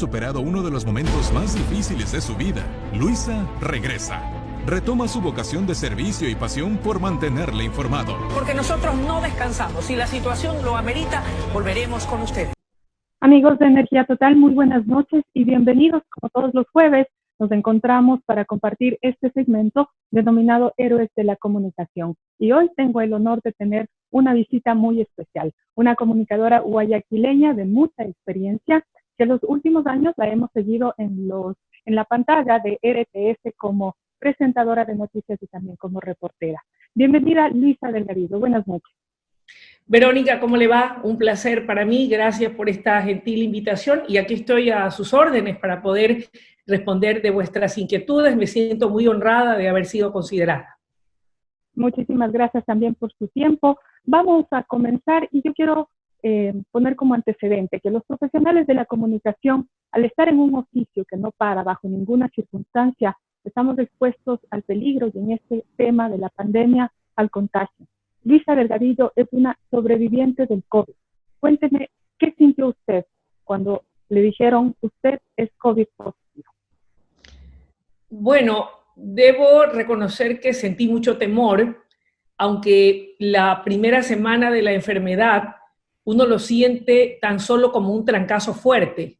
superado uno de los momentos más difíciles de su vida, Luisa regresa. Retoma su vocación de servicio y pasión por mantenerle informado. Porque nosotros no descansamos. Si la situación lo amerita, volveremos con ustedes. Amigos de Energía Total, muy buenas noches y bienvenidos. Como todos los jueves, nos encontramos para compartir este segmento denominado Héroes de la Comunicación. Y hoy tengo el honor de tener una visita muy especial, una comunicadora guayaquileña de mucha experiencia, que en los últimos años la hemos seguido en la pantalla de RTS como presentadora de noticias y también como reportera. Bienvenida, Luisa Delgado. Buenas noches. Verónica, ¿cómo le va? Un placer para mí, gracias por esta gentil invitación y aquí estoy a sus órdenes para poder responder de vuestras inquietudes. Me siento muy honrada de haber sido considerada. Muchísimas gracias también por su tiempo. Vamos a comenzar y yo quiero poner como antecedente que los profesionales de la comunicación, al estar en un oficio que no para bajo ninguna circunstancia, estamos expuestos al peligro y en este tema de la pandemia, al contagio. Luisa Delgadillo es una sobreviviente del COVID. Cuénteme, ¿qué sintió usted cuando le dijeron usted es COVID positivo? Bueno, debo reconocer que sentí mucho temor, aunque la primera semana de la enfermedad uno lo siente tan solo como un trancazo fuerte.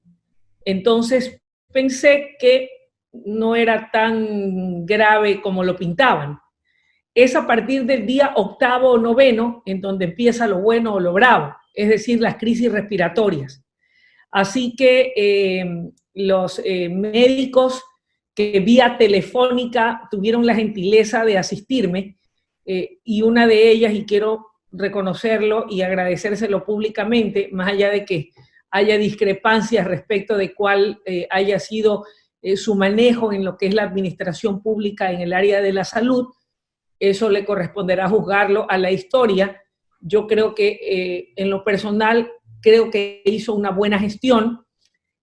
Entonces pensé que no era tan grave como lo pintaban. Es a partir del día 8º o 9º en donde empieza lo bueno o lo bravo, es decir, las crisis respiratorias. Así que los médicos que vía telefónica tuvieron la gentileza de asistirme y una de ellas, y quiero reconocerlo y agradecérselo públicamente, más allá de que haya discrepancias respecto de cuál haya sido su manejo en lo que es la administración pública en el área de la salud, eso le corresponderá juzgarlo a la historia. Yo creo que en lo personal, creo que hizo una buena gestión.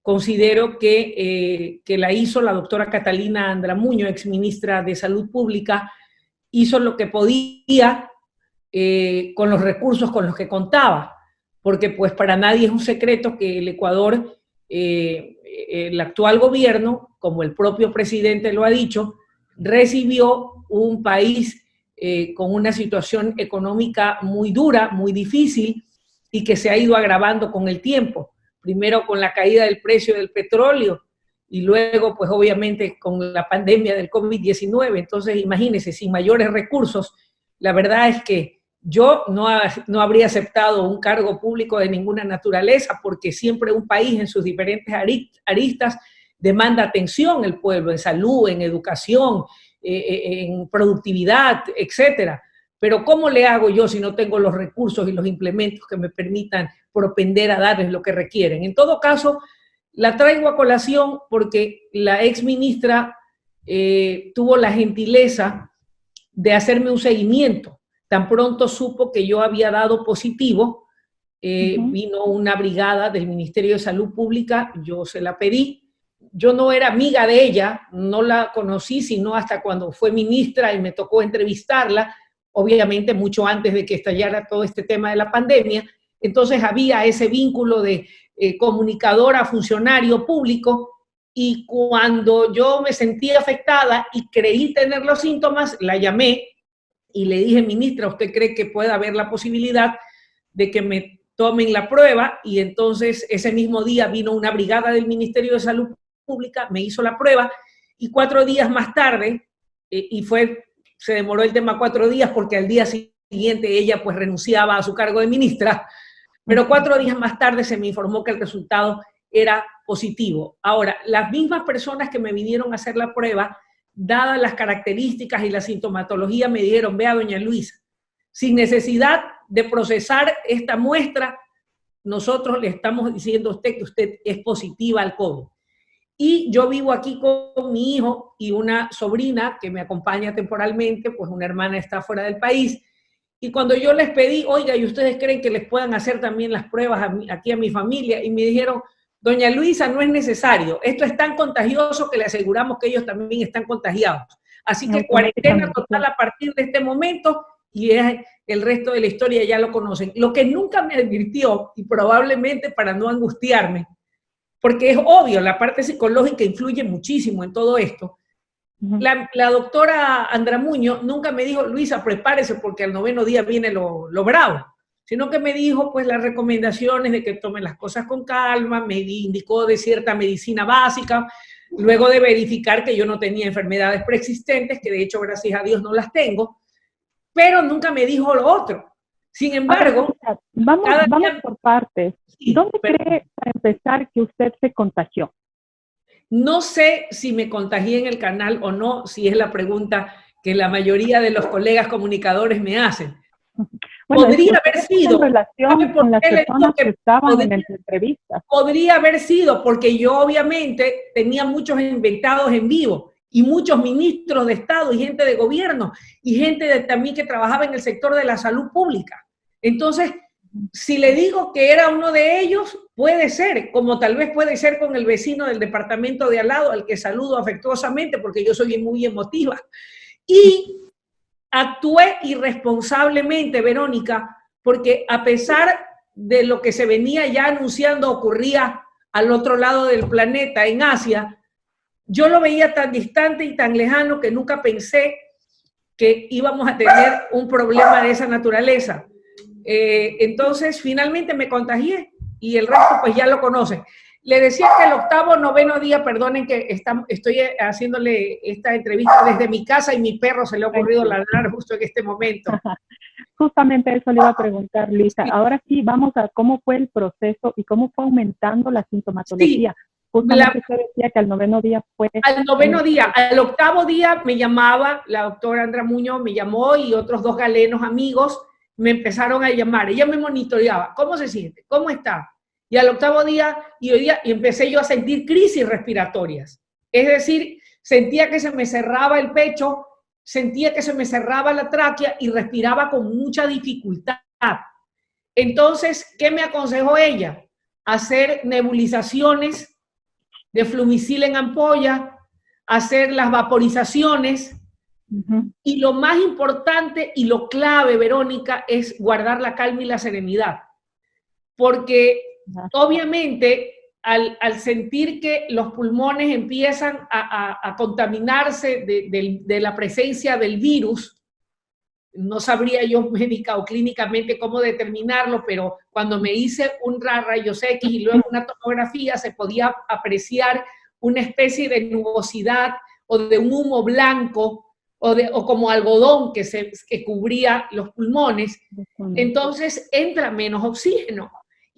Considero que la hizo la doctora Catalina Andramuño, exministra de Salud Pública, hizo lo que podía con los recursos con los que contaba, porque pues para nadie es un secreto que el Ecuador, el actual gobierno, como el propio presidente lo ha dicho, recibió un país con una situación económica muy dura, muy difícil y que se ha ido agravando con el tiempo. Primero con la caída del precio del petróleo y luego pues obviamente con la pandemia del COVID-19. Entonces imagínense, sin mayores recursos, la verdad es que yo no habría aceptado un cargo público de ninguna naturaleza porque siempre un país en sus diferentes aristas demanda atención el pueblo, en salud, en educación, en productividad, etcétera. Pero ¿cómo le hago yo si no tengo los recursos y los implementos que me permitan propender a darles lo que requieren? En todo caso, la traigo a colación porque la exministra tuvo la gentileza de hacerme un seguimiento. Tan pronto supo que yo había dado positivo, vino una brigada del Ministerio de Salud Pública, yo se la pedí. Yo no era amiga de ella, no la conocí sino hasta cuando fue ministra y me tocó entrevistarla, obviamente mucho antes de que estallara todo este tema de la pandemia. Entonces había ese vínculo de comunicadora, funcionario público, y cuando yo me sentí afectada y creí tener los síntomas, la llamé y le dije, ministra, ¿usted cree que pueda haber la posibilidad de que me tomen la prueba? Y entonces ese mismo día vino una brigada del Ministerio de Salud Pública, me hizo la prueba y 4 días más tarde, se demoró el tema 4 días porque al día siguiente ella pues renunciaba a su cargo de ministra, pero 4 días más tarde se me informó que el resultado era positivo. Ahora, las mismas personas que me vinieron a hacer la prueba, dadas las características y la sintomatología, me dijeron, vea doña Luisa, sin necesidad de procesar esta muestra, nosotros le estamos diciendo a usted que usted es positiva al COVID. Y yo vivo aquí con mi hijo y una sobrina que me acompaña temporalmente, pues una hermana está fuera del país. Y cuando yo les pedí, oiga, ¿y ustedes creen que les puedan hacer también las pruebas aquí a mi familia? Y me dijeron, doña Luisa, no es necesario. Esto es tan contagioso que le aseguramos que ellos también están contagiados. Así que cuarentena total a partir de este momento y el resto de la historia ya lo conocen. Lo que nunca me advirtió, y probablemente para no angustiarme, porque es obvio, la parte psicológica influye muchísimo en todo esto. La doctora Andramuño nunca me dijo, Luisa, prepárese porque al 9º día viene lo bravo, sino que me dijo pues las recomendaciones de que tomen las cosas con calma, me indicó de cierta medicina básica, luego de verificar que yo no tenía enfermedades preexistentes, que de hecho, gracias a Dios, no las tengo, pero nunca me dijo lo otro. Sin embargo, vamos por partes. Sí, ¿Dónde cree, para empezar, que usted se contagió? No sé si me contagié en el canal o no, si es la pregunta que la mayoría de los colegas comunicadores me hacen. Bueno, podría haber sido. En relación con las personas que estaban en la entrevista. Podría haber sido, porque yo obviamente tenía muchos inventados en vivo y muchos ministros de Estado y gente de gobierno y gente también que trabajaba en el sector de la salud pública. Entonces, si le digo que era uno de ellos, puede ser, como tal vez puede ser con el vecino del departamento de al lado, al que saludo afectuosamente porque yo soy muy emotiva. Y actué irresponsablemente, Verónica, porque a pesar de lo que se venía ya anunciando ocurría al otro lado del planeta, en Asia, yo lo veía tan distante y tan lejano que nunca pensé que íbamos a tener un problema de esa naturaleza. Entonces, finalmente me contagié y el resto pues ya lo conocen. Le decía que el 8º, 9º día, perdonen que estoy haciéndole esta entrevista desde mi casa y mi perro se le ha ocurrido ladrar justo en este momento. Justamente eso le iba a preguntar, Luisa. Sí. Ahora sí, vamos a cómo fue el proceso y cómo fue aumentando la sintomatología. Sí. Justamente usted decía que al 9º día fue... Al 9º día, al 8º día me llamaba, la doctora Andramuño me llamó y otros 2 galenos amigos me empezaron a llamar. Ella me monitoreaba. ¿Cómo se siente? ¿Cómo está? Y al 8º día, y empecé yo a sentir crisis respiratorias. Es decir, sentía que se me cerraba el pecho, sentía que se me cerraba la tráquea y respiraba con mucha dificultad. Entonces, ¿qué me aconsejó ella? Hacer nebulizaciones de Flumicil en ampolla, hacer las vaporizaciones. Y lo más importante y lo clave, Verónica, es guardar la calma y la serenidad. Porque obviamente al sentir que los pulmones empiezan a contaminarse de la presencia del virus, no sabría yo médica o clínicamente cómo determinarlo, pero cuando me hice un rayos X y luego una tomografía se podía apreciar una especie de nubosidad o de un humo blanco o como algodón que cubría los pulmones. Entonces entra menos oxígeno.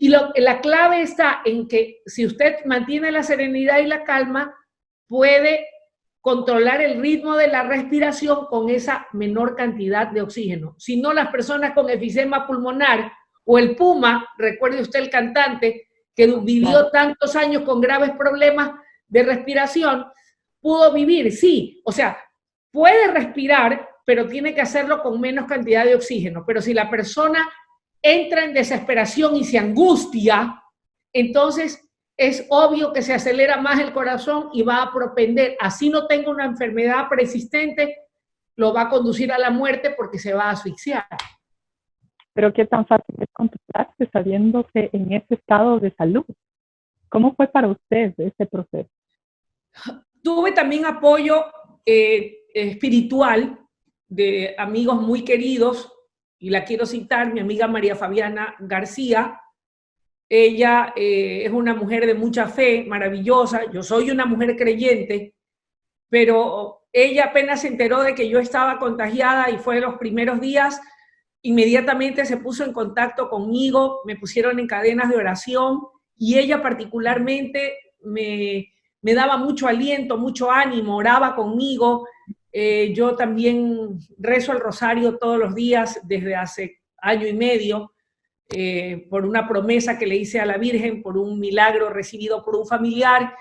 Y la clave está en que si usted mantiene la serenidad y la calma, puede controlar el ritmo de la respiración con esa menor cantidad de oxígeno. Si no, las personas con efisema pulmonar o el Puma, recuerde usted el cantante que vivió tantos años con graves problemas de respiración, pudo vivir, sí, o sea, puede respirar, pero tiene que hacerlo con menos cantidad de oxígeno. Pero si la persona entra en desesperación y se angustia, entonces es obvio que se acelera más el corazón y va a propender, así no tenga una enfermedad persistente, lo va a conducir a la muerte porque se va a asfixiar. Pero qué tan fácil es controlarse sabiéndose en ese estado de salud. ¿Cómo fue para usted ese proceso? Tuve también apoyo espiritual de amigos muy queridos, y la quiero citar, mi amiga María Fabiana García. Ella es una mujer de mucha fe, maravillosa. Yo soy una mujer creyente, pero ella apenas se enteró de que yo estaba contagiada y fue de los primeros días, inmediatamente se puso en contacto conmigo, me pusieron en cadenas de oración y ella particularmente me daba mucho aliento, mucho ánimo, oraba conmigo. Yo también rezo el rosario todos los días desde hace 1 año y medio, por una promesa que le hice a la Virgen, por un milagro recibido por un familiar.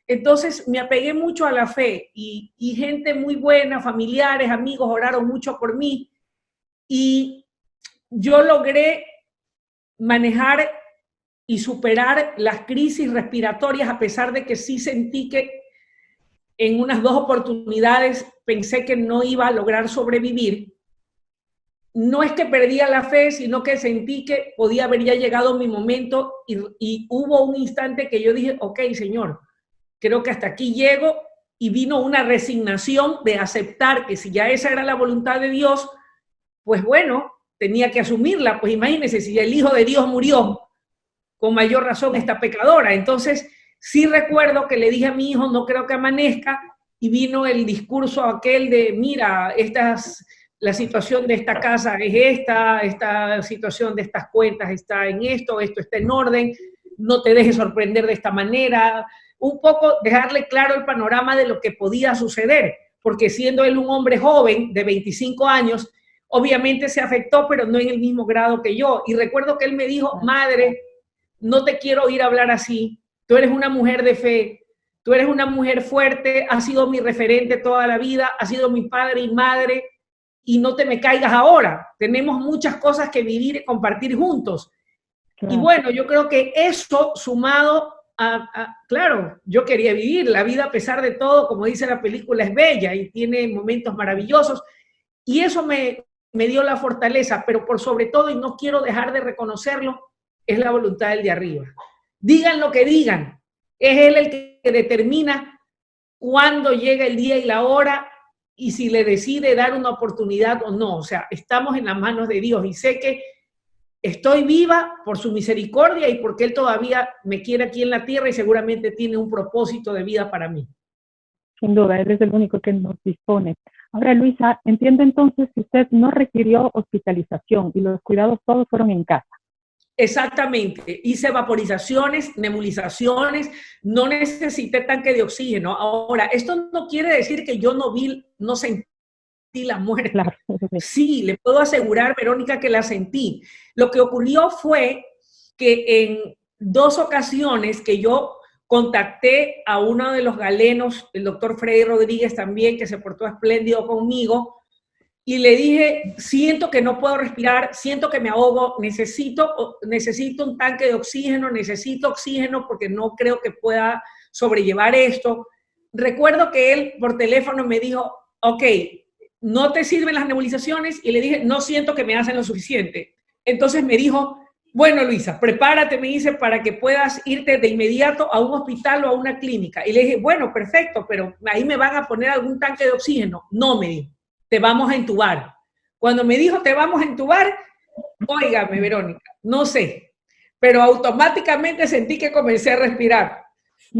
Entonces me apegué mucho a la fe y gente muy buena, familiares, amigos, oraron mucho por mí y yo logré manejar y superar las crisis respiratorias, a pesar de que sí sentí que en unas 2 oportunidades pensé que no iba a lograr sobrevivir. no es que perdía la fe, sino que sentí que podía haber ya llegado mi momento y hubo un instante que yo dije, ok, Señor, creo que hasta aquí llego, y vino una resignación de aceptar que si ya esa era la voluntad de Dios, pues bueno, tenía que asumirla. Pues imagínense, si el Hijo de Dios murió, con mayor razón esta pecadora. Entonces, sí recuerdo que le dije a mi hijo, no creo que amanezca, y vino el discurso aquel de, mira, la situación de esta casa es esta situación de estas cuentas está en esto está en orden, no te dejes sorprender de esta manera, un poco dejarle claro el panorama de lo que podía suceder, porque siendo él un hombre joven de 25 años, obviamente se afectó, pero no en el mismo grado que yo. Y recuerdo que él me dijo, madre, no te quiero oír hablar así, tú eres una mujer de fe, tú eres una mujer fuerte, has sido mi referente toda la vida, has sido mi padre y madre, y no te me caigas ahora. Tenemos muchas cosas que vivir y compartir juntos. Claro. Y bueno, yo creo que eso sumado claro, yo quería vivir la vida a pesar de todo, como dice la película, es bella y tiene momentos maravillosos. Y eso me dio la fortaleza, pero por sobre todo, y no quiero dejar de reconocerlo, es la voluntad del de arriba. Digan lo que digan, es él el que determina cuándo llega el día y la hora y si le decide dar una oportunidad o no. O sea, estamos en las manos de Dios y sé que estoy viva por su misericordia y porque Él todavía me quiere aquí en la tierra y seguramente tiene un propósito de vida para mí. Sin duda, Él es el único que nos dispone. Ahora, Luisa, entiendo entonces que usted no requirió hospitalización y los cuidados todos fueron en casa. Exactamente. Hice vaporizaciones, nebulizaciones, no necesité tanque de oxígeno. Ahora, esto no quiere decir que yo no sentí la muerte. Claro. Sí, le puedo asegurar, Verónica, que la sentí. Lo que ocurrió fue que en 2 ocasiones que yo contacté a uno de los galenos, el doctor Freddy Rodríguez también, que se portó espléndido conmigo, y le dije, siento que no puedo respirar, siento que me ahogo, necesito un tanque de oxígeno, necesito oxígeno porque no creo que pueda sobrellevar esto. Recuerdo que él por teléfono me dijo, ok, ¿no te sirven las nebulizaciones? Y le dije, no siento que me hacen lo suficiente. Entonces me dijo, bueno, Luisa, prepárate, me dice, para que puedas irte de inmediato a un hospital o a una clínica. Y le dije, bueno, perfecto, pero ahí me van a poner algún tanque de oxígeno. No, me dijo, te vamos a entubar. Cuando me dijo, te vamos a entubar, óigame, Verónica, no sé, pero automáticamente sentí que comencé a respirar.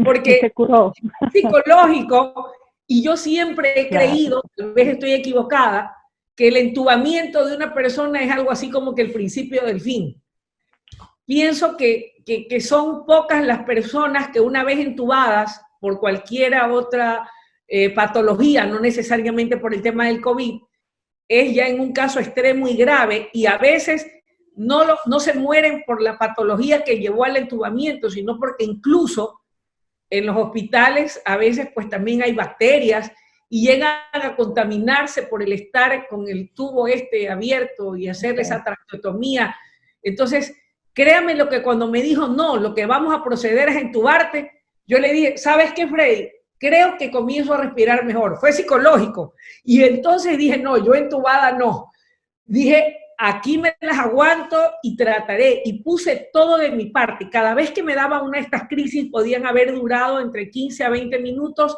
Porque es psicológico. Y yo siempre he creído, tal vez estoy equivocada, que el entubamiento de una persona es algo así como que el principio del fin. Pienso que son pocas las personas que una vez entubadas por cualquiera otra patología, no necesariamente por el tema del COVID, es ya en un caso extremo y grave, y a veces no se mueren por la patología que llevó al entubamiento, sino porque incluso en los hospitales a veces pues también hay bacterias y llegan a contaminarse por el estar con el tubo abierto y hacer esa traqueotomía. Entonces, créame lo que cuando me dijo, no, lo que vamos a proceder es entubarte, yo le dije, ¿sabes qué, Freddy? Creo que comienzo a respirar mejor. Fue psicológico. Y entonces dije, no, yo entubada no. Dije, aquí me las aguanto y trataré, y puse todo de mi parte. Cada vez que me daba una de estas crisis podían haber durado entre 15 a 20 minutos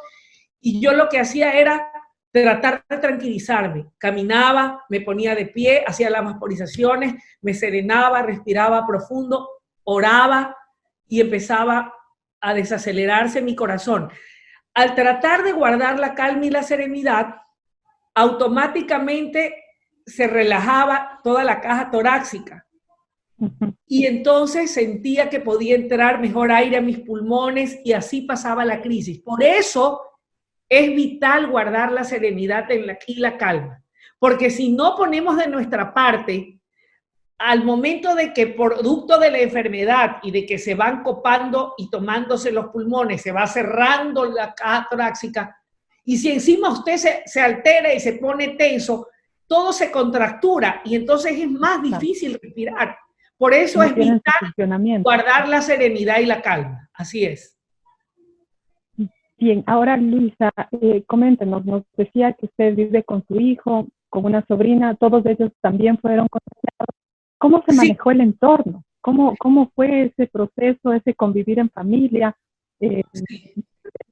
y yo lo que hacía era tratar de tranquilizarme. Caminaba, me ponía de pie, hacía las vaporizaciones, me serenaba, respiraba profundo, oraba y empezaba a desacelerarse mi corazón. Al tratar de guardar la calma y la serenidad, automáticamente se relajaba toda la caja torácica y entonces sentía que podía entrar mejor aire a mis pulmones y así pasaba la crisis. Por eso es vital guardar la serenidad y la calma, porque si no ponemos de nuestra parte, al momento de que producto de la enfermedad y de que se van copando y tomándose los pulmones, se va cerrando la caja torácica, y si encima usted se altera y se pone tenso, todo se contractura y entonces es más difícil respirar. Por eso es vital guardar la serenidad y la calma. Así es. Bien, ahora Luisa, coméntenos, nos decía que usted vive con su hijo, con una sobrina, todos ellos también fueron contagiados. ¿Cómo se Sí, manejó el entorno? ¿Cómo fue ese proceso, ese convivir en familia? Eh,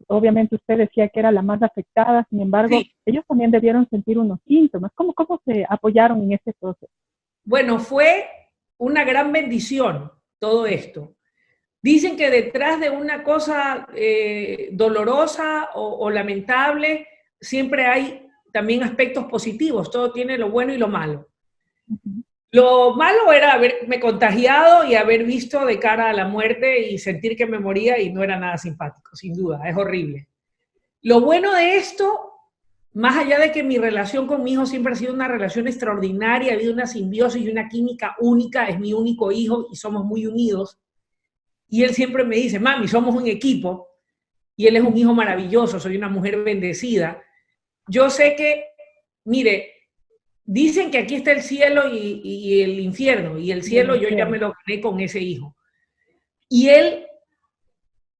Obviamente usted decía que era la más afectada, sin embargo, sí. ellos también debieron sentir unos síntomas. ¿Cómo se apoyaron en ese proceso? Bueno, fue una gran bendición todo esto. Dicen que detrás de una cosa dolorosa o lamentable siempre hay también aspectos positivos. Todo tiene lo bueno y lo malo. Uh -huh. Lo malo era haberme contagiado y haber visto de cara a la muerte y sentir que me moría y no era nada simpático, sin duda, es horrible. Lo bueno de esto, más allá de que mi relación con mi hijo siempre ha sido una relación extraordinaria, ha habido una simbiosis y una química única, es mi único hijo y somos muy unidos. Y él siempre me dice, mami, somos un equipo, y él es un hijo maravilloso, soy una mujer bendecida. Yo sé que, mire, dicen que aquí está el cielo y el infierno, y el cielo yo ya me lo gané con ese hijo. Y él,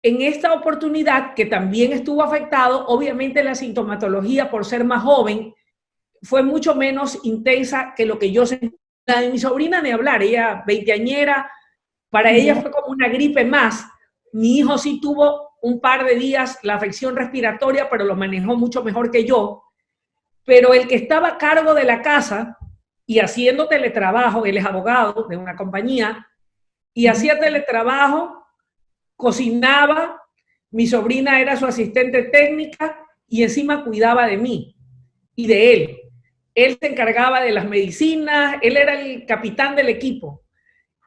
en esta oportunidad, que también estuvo afectado, obviamente la sintomatología, por ser más joven, fue mucho menos intensa que lo que yo sentía. La de mi sobrina ni hablar, ella veinteañera, para ella fue como una gripe más. Mi hijo sí tuvo un par de días la afección respiratoria, pero lo manejó mucho mejor que yo. Pero el que estaba a cargo de la casa y haciendo teletrabajo, él es abogado de una compañía, y hacía teletrabajo, cocinaba, mi sobrina era su asistente técnica y encima cuidaba de mí y de él. Él se encargaba de las medicinas, él era el capitán del equipo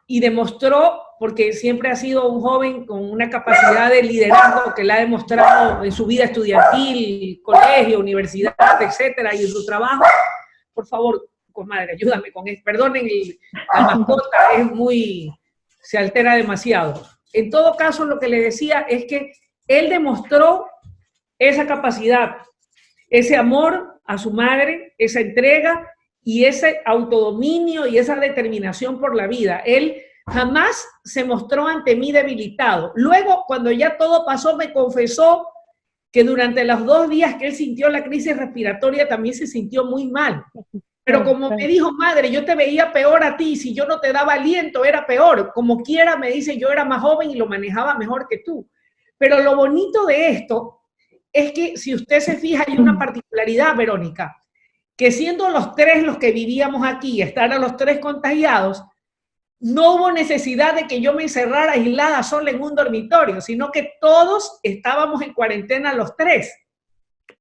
y demostró, porque siempre ha sido un joven con una capacidad de liderazgo que le ha demostrado en su vida estudiantil, colegio, universidad, etcétera, y en su trabajo. Por favor, comadre, ayúdame con esto. Perdonen, la mascota es muy, se altera demasiado. En todo caso, lo que le decía es que él demostró esa capacidad, ese amor a su madre, esa entrega y ese autodominio y esa determinación por la vida. Él jamás se mostró ante mí debilitado. Luego, cuando ya todo pasó, me confesó que durante los 2 días que él sintió la crisis respiratoria también se sintió muy mal. Pero como me dijo, madre, yo te veía peor a ti, si yo no te daba aliento era peor. Como quiera, me dice, yo era más joven y lo manejaba mejor que tú. Pero lo bonito de esto es que si usted se fija, hay una particularidad, Verónica, que siendo los 3 los que vivíamos aquí, estar a los 3 contagiados, no hubo necesidad de que yo me encerrara aislada sola en un dormitorio, sino que todos estábamos en cuarentena los 3.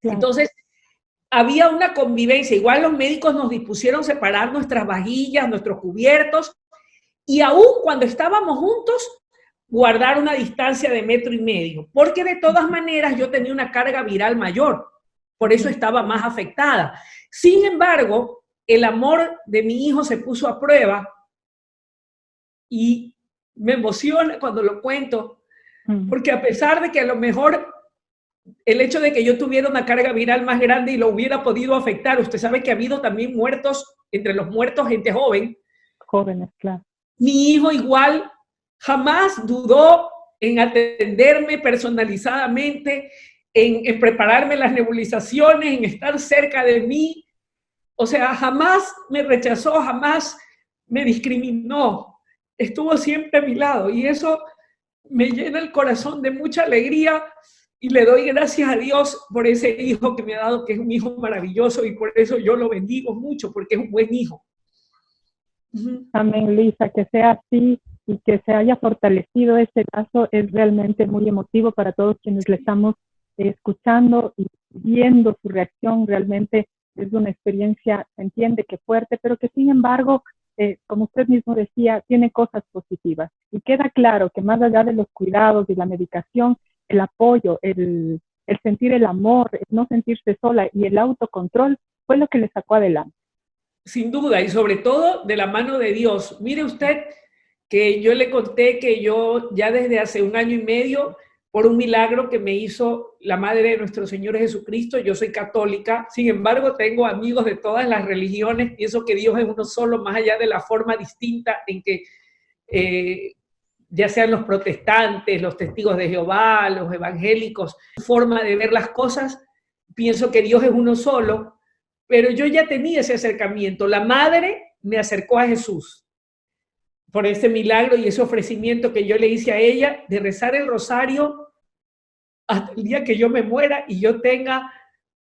Claro. Entonces, había una convivencia. Igual los médicos nos dispusieron separar nuestras vajillas, nuestros cubiertos, y aún cuando estábamos juntos, guardar una distancia de 1,5 metros, porque de todas maneras yo tenía una carga viral mayor, por eso estaba más afectada. Sin embargo, el amor de mi hijo se puso a prueba y me emociona cuando lo cuento, porque a pesar de que a lo mejor el hecho de que yo tuviera una carga viral más grande y lo hubiera podido afectar, usted sabe que ha habido también muertos, entre los muertos gente joven. Jóvenes, claro. Mi hijo igual jamás dudó en atenderme personalizadamente, en prepararme las nebulizaciones, en estar cerca de mí. O sea, jamás me rechazó, jamás me discriminó. Estuvo siempre a mi lado y eso me llena el corazón de mucha alegría y le doy gracias a Dios por ese hijo que me ha dado, que es un hijo maravilloso y por eso yo lo bendigo mucho, porque es un buen hijo. Amén, Luisa, que sea así y que se haya fortalecido este lazo es realmente muy emotivo para todos quienes le estamos escuchando y viendo su reacción. Realmente es una experiencia, se entiende que fuerte, pero que sin embargo, como usted mismo decía, tiene cosas positivas. Y queda claro que más allá de los cuidados y la medicación, el apoyo, el sentir el amor, el no sentirse sola y el autocontrol fue lo que le sacó adelante. Sin duda, y sobre todo de la mano de Dios. Mire usted que yo le conté que yo ya desde hace 1 año y medio, por un milagro que me hizo la Madre de nuestro Señor Jesucristo, yo soy católica, sin embargo tengo amigos de todas las religiones, pienso que Dios es uno solo, más allá de la forma distinta en que ya sean los protestantes, los testigos de Jehová, los evangélicos, su forma de ver las cosas, pienso que Dios es uno solo, pero yo ya tenía ese acercamiento. La madre me acercó a Jesús por ese milagro y ese ofrecimiento que yo le hice a ella de rezar el rosario hasta el día que yo me muera y yo tenga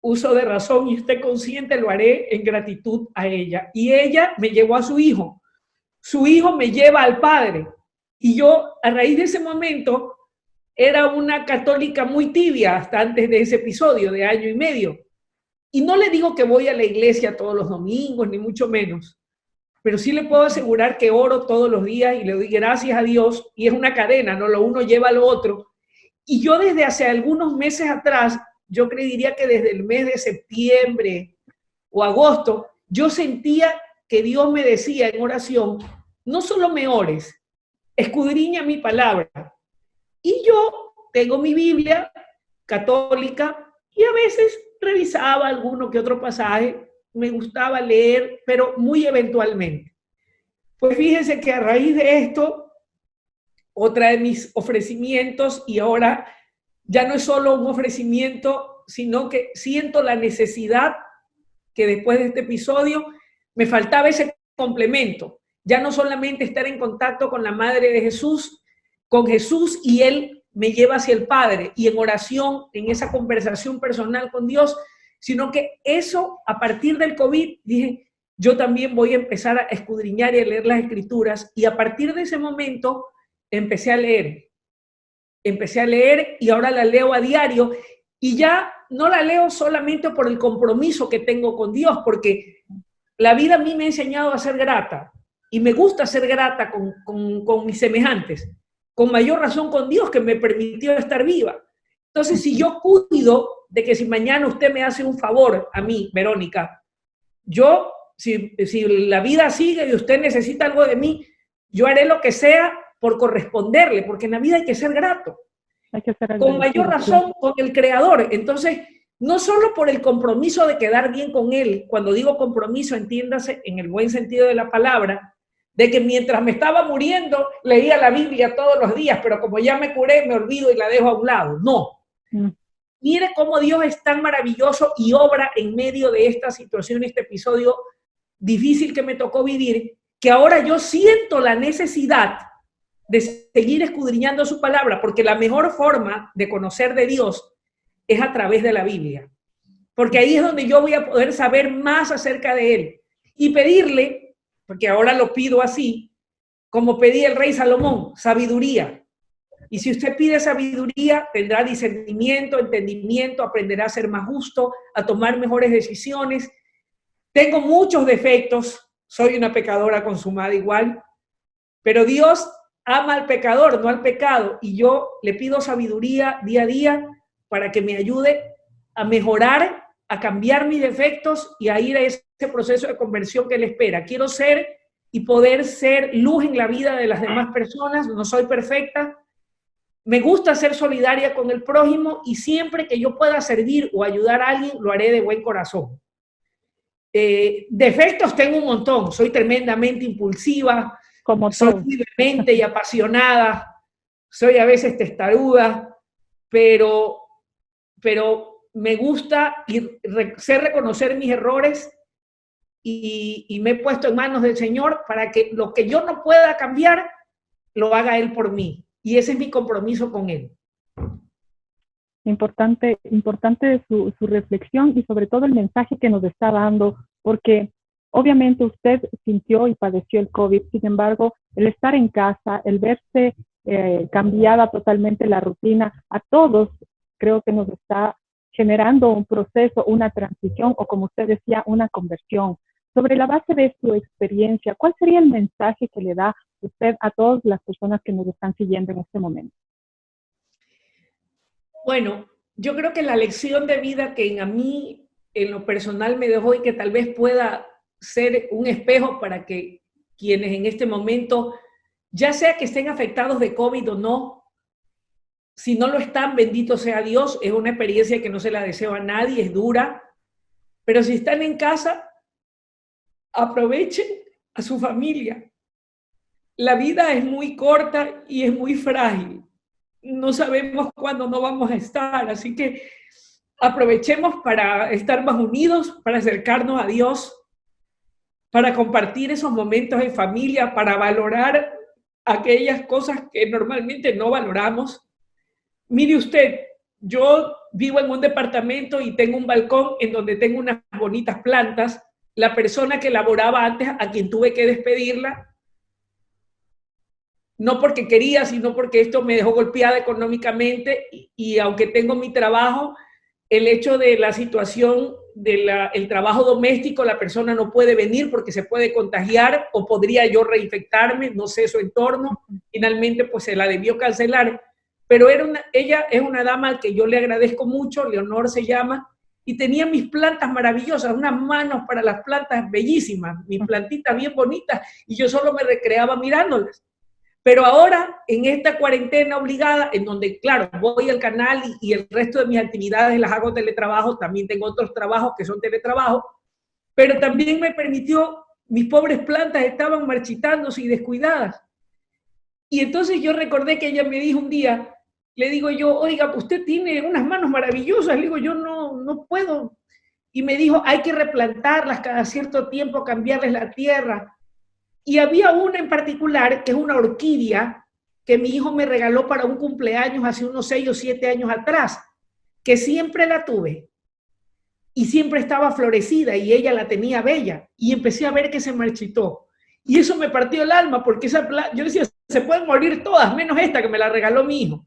uso de razón y esté consciente, lo haré en gratitud a ella. Y ella me llevó a su hijo me lleva al Padre. Y yo, a raíz de ese momento, era una católica muy tibia hasta antes de ese episodio de año y medio. Y no le digo que voy a la iglesia todos los domingos, ni mucho menos, pero sí le puedo asegurar que oro todos los días y le doy gracias a Dios, y es una cadena, ¿no? Lo uno lleva a lo otro. Y yo desde hace algunos meses atrás, yo diría que desde el mes de septiembre o agosto, yo sentía que Dios me decía en oración, no solo me ores, escudriña mi palabra. Y yo tengo mi Biblia católica y a veces revisaba alguno que otro pasaje, me gustaba leer, pero muy eventualmente. Pues fíjense que a raíz de esto, otra de mis ofrecimientos, y ahora ya no es solo un ofrecimiento, sino que siento la necesidad que después de este episodio me faltaba ese complemento. Ya no solamente estar en contacto con la Madre de Jesús, con Jesús, y Él me lleva hacia el Padre, y en oración, en esa conversación personal con Dios, sino que eso, a partir del COVID, dije, yo también voy a empezar a escudriñar y a leer las Escrituras, y a partir de ese momento empecé a leer y ahora la leo a diario, y ya no la leo solamente por el compromiso que tengo con Dios, porque la vida a mí me ha enseñado a ser grata, y me gusta ser grata con mis semejantes, con mayor razón con Dios que me permitió estar viva. Entonces, si yo cuido de que si mañana usted me hace un favor a mí, Verónica, yo, si la vida sigue y usted necesita algo de mí, yo haré lo que sea por corresponderle, porque en la vida hay que ser grato. Hay que ser con mayor razón con el Creador. Entonces, no solo por el compromiso de quedar bien con Él, cuando digo compromiso, entiéndase en el buen sentido de la palabra, de que mientras me estaba muriendo, leía la Biblia todos los días, pero como ya me curé, me olvido y la dejo a un lado. No. Mire cómo Dios es tan maravilloso y obra en medio de esta situación, este episodio difícil que me tocó vivir, que ahora yo siento la necesidad de seguir escudriñando su palabra, porque la mejor forma de conocer de Dios es a través de la Biblia, porque ahí es donde yo voy a poder saber más acerca de Él y pedirle, porque ahora lo pido así, como pedía el rey Salomón, sabiduría. Y si usted pide sabiduría, tendrá discernimiento, entendimiento, aprenderá a ser más justo, a tomar mejores decisiones. Tengo muchos defectos, soy una pecadora consumada igual, pero Dios ama al pecador, no al pecado, y yo le pido sabiduría día a día para que me ayude a mejorar, a cambiar mis defectos y a ir a ese proceso de conversión que le espera. Quiero ser y poder ser luz en la vida de las demás personas, no soy perfecta, me gusta ser solidaria con el prójimo y siempre que yo pueda servir o ayudar a alguien, lo haré de buen corazón. Defectos tengo un montón, soy tremendamente impulsiva, soy muy vehemente y apasionada, soy a veces testaruda, pero me gusta sé reconocer mis errores y me he puesto en manos del Señor para que lo que yo no pueda cambiar, lo haga Él por mí. Y ese es mi compromiso con Él. Importante su reflexión y sobre todo el mensaje que nos está dando, porque obviamente usted sintió y padeció el COVID, sin embargo, el estar en casa, el verse cambiada totalmente la rutina, a todos creo que nos está generando un proceso, una transición o como usted decía, una conversión. Sobre la base de su experiencia, ¿cuál sería el mensaje que le da usted a todas las personas que nos están siguiendo en este momento? Bueno, yo creo que la lección de vida que a mí, en lo personal, me dejó y que tal vez pueda ser un espejo para que quienes en este momento, ya sea que estén afectados de COVID o no, si no lo están, bendito sea Dios, es una experiencia que no se la deseo a nadie, es dura, pero si están en casa, aprovechen a su familia. la vida es muy corta y es muy frágil. No sabemos cuándo no vamos a estar, así que aprovechemos para estar más unidos, para acercarnos a Dios, para compartir esos momentos en familia, para valorar aquellas cosas que normalmente no valoramos. Mire usted, yo vivo en un departamento y tengo un balcón en donde tengo unas bonitas plantas. La persona que laboraba antes, a quien tuve que despedirla, no porque quería, sino porque esto me dejó golpeada económicamente y aunque tengo mi trabajo, el hecho de la situación del trabajo doméstico, la persona no puede venir porque se puede contagiar o podría yo reinfectarme, no sé su entorno, finalmente pues se la debió cancelar, pero ella es una dama al que yo le agradezco mucho, Leonor se llama, y tenía mis plantas maravillosas, unas manos para las plantas bellísimas, mis plantitas bien bonitas, y yo solo me recreaba mirándolas. Pero ahora, en esta cuarentena obligada, en donde, claro, voy al canal y el resto de mis actividades las hago teletrabajo, también tengo otros trabajos que son teletrabajo, pero también me permitió, mis pobres plantas estaban marchitándose y descuidadas. Y entonces yo recordé que ella me dijo un día, le digo yo, oiga, usted tiene unas manos maravillosas, le digo, yo no puedo. Y me dijo, hay que replantarlas cada cierto tiempo, cambiarles la tierra. Y había una en particular, que es una orquídea, que mi hijo me regaló para un cumpleaños hace unos 6 o 7 años atrás, que siempre la tuve y siempre estaba florecida y ella la tenía bella. Y empecé a ver que se marchitó. Y eso me partió el alma, porque yo decía, se pueden morir todas, menos esta que me la regaló mi hijo.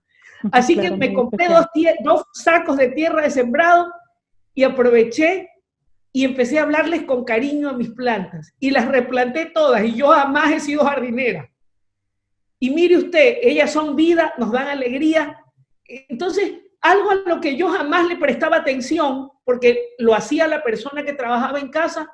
Así que me compré 2 sacos de tierra de sembrado y aproveché y empecé a hablarles con cariño a mis plantas y las replanté todas y yo jamás he sido jardinera. Y mire usted, ellas son vida, nos dan alegría. Entonces, algo a lo que yo jamás le prestaba atención, porque lo hacía la persona que trabajaba en casa,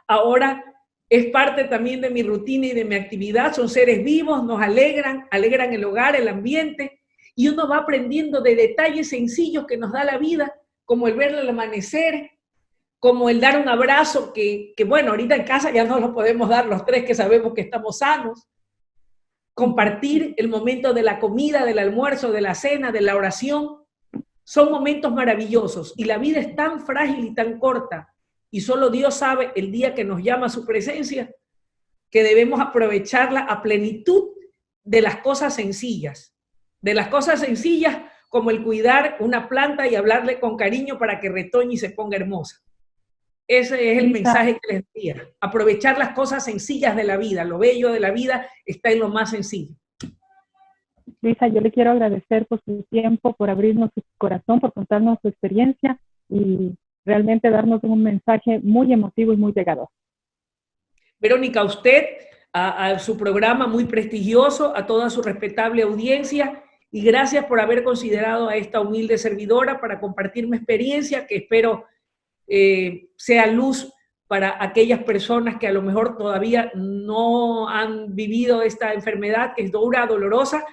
ahora es parte también de mi rutina y de mi actividad. Son seres vivos, nos alegran el hogar, el ambiente, y uno va aprendiendo de detalles sencillos que nos da la vida, como el ver el amanecer, como el dar un abrazo que bueno, ahorita en casa ya no lo podemos dar los 3 que sabemos que estamos sanos. Compartir el momento de la comida, del almuerzo, de la cena, de la oración, son momentos maravillosos. Y la vida es tan frágil y tan corta, y solo Dios sabe el día que nos llama a su presencia, que debemos aprovecharla a plenitud de las cosas sencillas. De las cosas sencillas como el cuidar una planta y hablarle con cariño para que retoñe y se ponga hermosa. Ese es el mensaje que les decía. Aprovechar las cosas sencillas de la vida. Lo bello de la vida está en lo más sencillo. Luisa, yo le quiero agradecer por su tiempo, por abrirnos su corazón, por contarnos su experiencia y realmente darnos un mensaje muy emotivo y muy llegador. Verónica, a usted, a su programa muy prestigioso, a toda su respetable audiencia, y gracias por haber considerado a esta humilde servidora para compartir mi experiencia, que espero sea luz para aquellas personas que a lo mejor todavía no han vivido esta enfermedad, que es dura, dolorosa,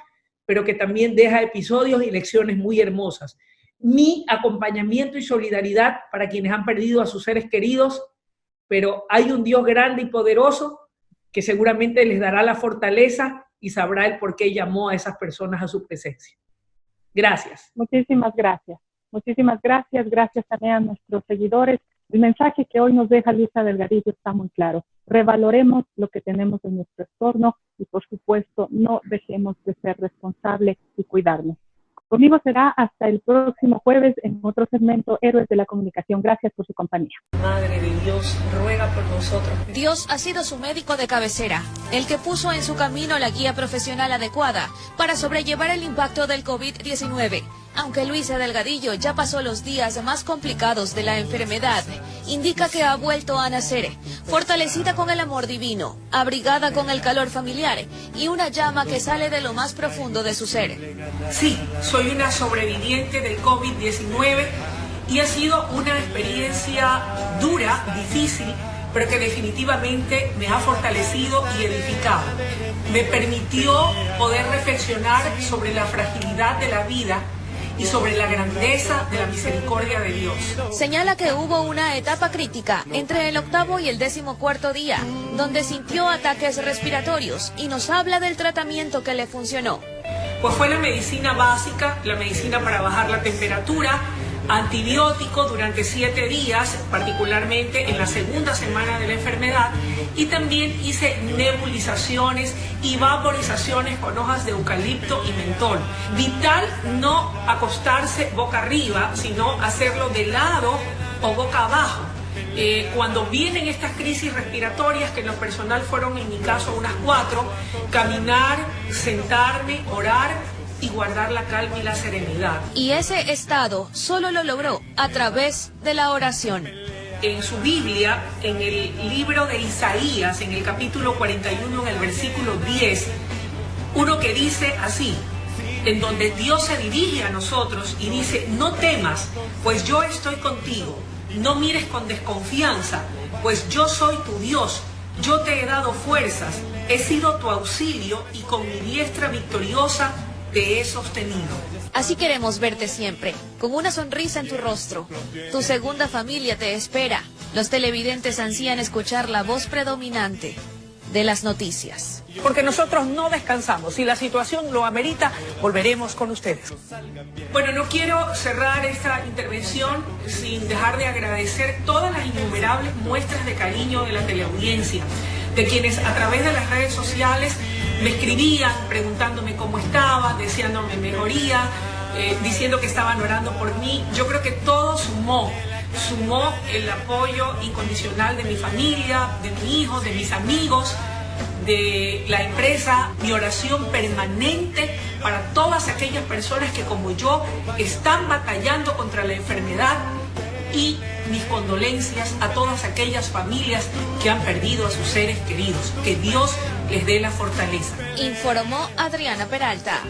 pero que también deja episodios y lecciones muy hermosas. Mi acompañamiento y solidaridad para quienes han perdido a sus seres queridos, pero hay un Dios grande y poderoso que seguramente les dará la fortaleza y sabrá el por qué llamó a esas personas a su presencia. Gracias. Muchísimas gracias. Muchísimas gracias. Gracias también a nuestros seguidores. El mensaje que hoy nos deja Luisa Delgadillo está muy claro. Revaloremos lo que tenemos en nuestro entorno y, por supuesto, no dejemos de ser responsables y cuidarnos. Conmigo será hasta el próximo jueves en otro segmento Héroes de la Comunicación. Gracias por su compañía. Madre de Dios, ruega por nosotros. Dios ha sido su médico de cabecera, el que puso en su camino la guía profesional adecuada para sobrellevar el impacto del COVID-19. Aunque Luisa Delgadillo ya pasó los días más complicados de la enfermedad, indica que ha vuelto a nacer, fortalecida con el amor divino, abrigada con el calor familiar y una llama que sale de lo más profundo de su ser. Sí, soy una sobreviviente del COVID-19 y ha sido una experiencia dura, difícil, pero que definitivamente me ha fortalecido y edificado. Me permitió poder reflexionar sobre la fragilidad de la vida y sobre la grandeza de la misericordia de Dios. Señala que hubo una etapa crítica entre el 8º y el 14º día, donde sintió ataques respiratorios y nos habla del tratamiento que le funcionó. Pues fue la medicina básica, la medicina para bajar la temperatura, antibiótico durante 7 días, particularmente en la segunda semana de la enfermedad, y también hice nebulizaciones y vaporizaciones con hojas de eucalipto y mentol. Vital no acostarse boca arriba, sino hacerlo de lado o boca abajo. Cuando vienen estas crisis respiratorias, que en lo personal fueron en mi caso unas 4, caminar, sentarme, orar y guardar la calma y la serenidad. Y ese estado solo lo logró a través de la oración. En su Biblia, en el libro de Isaías, en el capítulo 41, en el versículo 10, uno que dice así, en donde Dios se dirige a nosotros y dice: no temas, pues yo estoy contigo. No mires con desconfianza, pues yo soy tu Dios. Yo te he dado fuerzas, he sido tu auxilio y con mi diestra victoriosa te he sostenido. Así queremos verte siempre, con una sonrisa en tu rostro. Tu segunda familia te espera. Los televidentes ansían escuchar la voz predominante de las noticias. Porque nosotros no descansamos. Si la situación lo amerita, volveremos con ustedes. Bueno, no quiero cerrar esta intervención sin dejar de agradecer todas las innumerables muestras de cariño de la teleaudiencia, de quienes a través de las redes sociales me escribían preguntándome cómo estaba, deseándome mejoría, diciendo que estaban orando por mí. Yo creo que todo sumó el apoyo incondicional de mi familia, de mi hijo, de mis amigos, de la empresa, mi oración permanente para todas aquellas personas que como yo están batallando contra la enfermedad, y mis condolencias a todas aquellas familias que han perdido a sus seres queridos. Que Dios les dé la fortaleza. Informó Adriana Peralta.